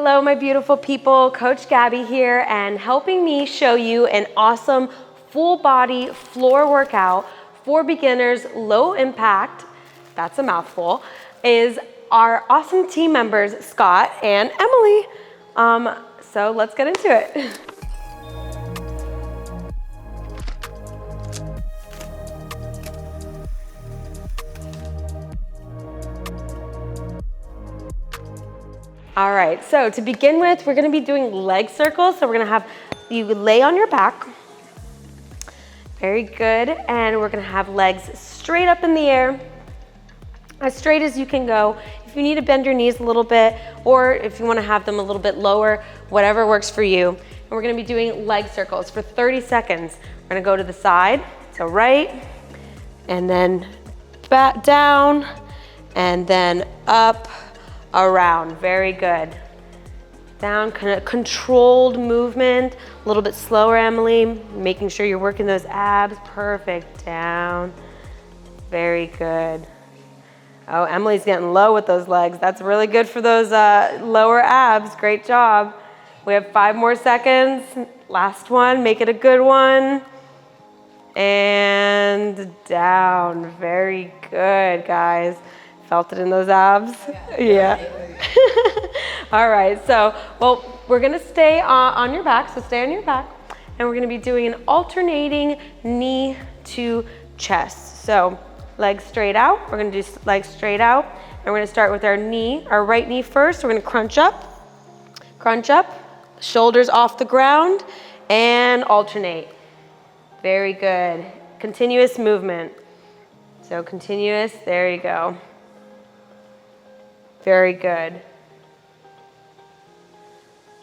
Hello, my beautiful people. Coach Gabby here, and helping me show you an awesome full body floor workout for beginners, low impact, that's a mouthful, is our awesome team members, Scott and Emily. So let's get into it. All right, so to begin with, we're gonna be doing leg circles. So we're gonna have you lay on your back. Very good, and we're gonna have legs straight up in the air, as straight as you can go. If you need to bend your knees a little bit, or if you wanna have them a little bit lower, whatever works for you. And we're gonna be doing leg circles for 30 seconds. We're gonna go to the side, so right, and then back down, and then up, around. Very good. Down, kind of controlled movement, a little bit slower, Emily, making sure you're working those abs. Perfect. Down. Very good. Oh, Emily's getting low with those legs. That's really good for those lower abs. Great job. We have 5 more seconds. Last one. Make it a good one. And down. Very good, guys. Felt it in those abs? Yeah. All right, so, well, we're gonna stay on your back, so stay on your back, and we're gonna be doing an alternating knee to chest. So legs straight out, we're gonna do legs straight out, and we're gonna start with our knee, our right knee first. We're gonna crunch up, shoulders off the ground, and alternate. Very good. Continuous movement. So continuous, there you go. Very good.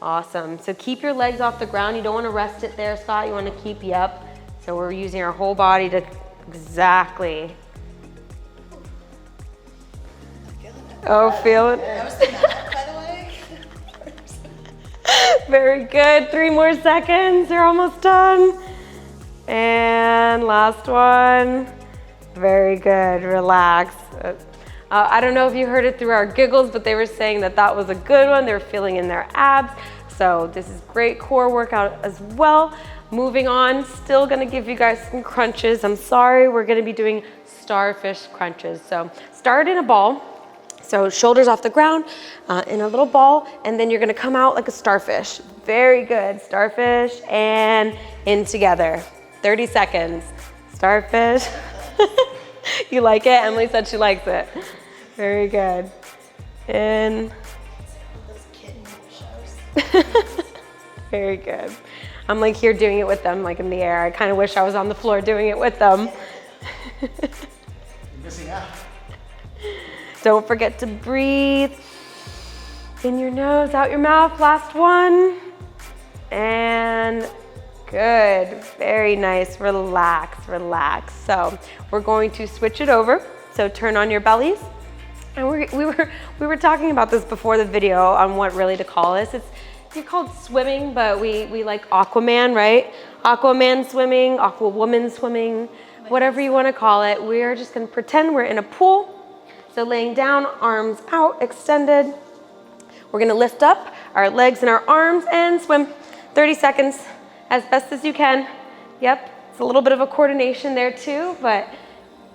Awesome. So keep your legs off the ground. You don't want to rest it there, Scott. You want to keep you up. So we're using our whole body to exactly. Oh, feel it? That was the math, by the way. Very good. 3 more seconds. You're almost done. And last one. Very good. Relax. I don't know if you heard it through our giggles, but they were saying that that was a good one. They were feeling in their abs. So this is great core workout as well. Moving on, still gonna give you guys some crunches. I'm sorry, we're gonna be doing Starfish Crunches. So start in a ball. So shoulders off the ground, in a little ball, and then you're gonna come out like a starfish. Very good, starfish, and in together. 30 seconds, starfish. You like it? Emily said she likes it. Very good. In. Those kitten shows. Very good. I'm like here doing it with them, like in the air. I kind of wish I was on the floor doing it with them. You're missing out. Don't forget to breathe. In your nose, out your mouth. Last one. And good. Very nice. Relax, relax. So we're going to switch it over. So turn on your bellies. And we were talking about this before the video on what really to call this. You're called swimming, but we like Aquaman, right? Aquaman swimming, Aquawoman swimming, whatever you want to call it. We are just going to pretend we're in a pool. So laying down, arms out, extended. We're going to lift up our legs and our arms and swim 30 seconds as best as you can. Yep, it's a little bit of a coordination there too, but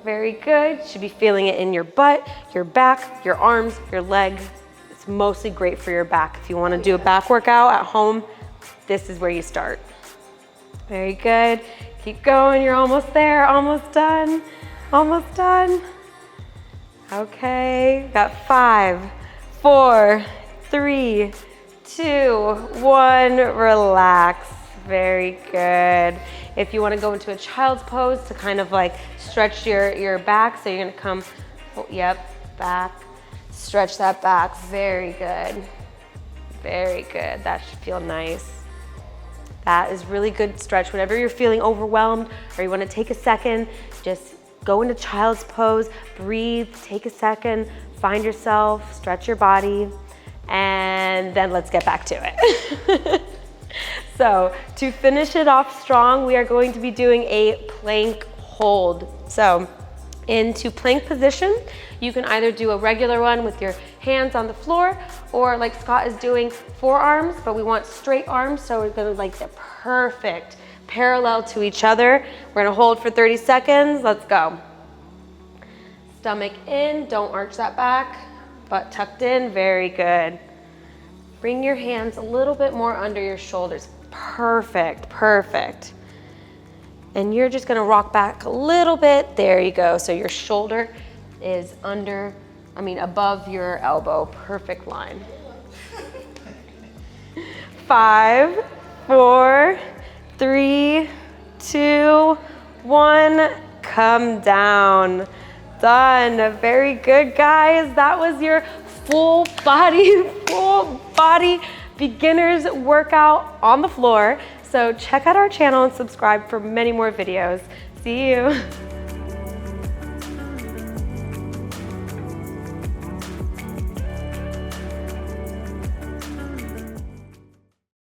very good. You should be feeling it in your butt, your back, your arms, your legs. It's mostly great for your back. If you want to do a back workout at home, this is where you start. Very good. Keep going. You're almost there. Almost done. Almost done. Okay. Got 5, 4, 3, 2, 1. Relax. Very good. If you want to go into a child's pose to kind of like stretch your back, so you're going to come, yep, back, stretch that back. Very good. Very good. That should feel nice. That is really good stretch. Whenever you're feeling overwhelmed or you want to take a second, just go into child's pose, breathe, take a second, find yourself, stretch your body, and then let's get back to it. So to finish it off strong, we are going to be doing a plank hold. So into plank position, you can either do a regular one with your hands on the floor, or like Scott is doing, forearms, but we want straight arms, so we're gonna like the perfect parallel to each other. We're gonna hold for 30 seconds, let's go. Stomach in, don't arch that back, butt tucked in, very good. Bring your hands a little bit more under your shoulders. Perfect, perfect. And you're just gonna rock back a little bit. There you go. So your shoulder is above your elbow. Perfect line. 5, 4, 3, 2, 1. Come down. Done. Very good, guys. That was your full body beginners workout on the floor. So check out our channel and subscribe for many more videos. See you.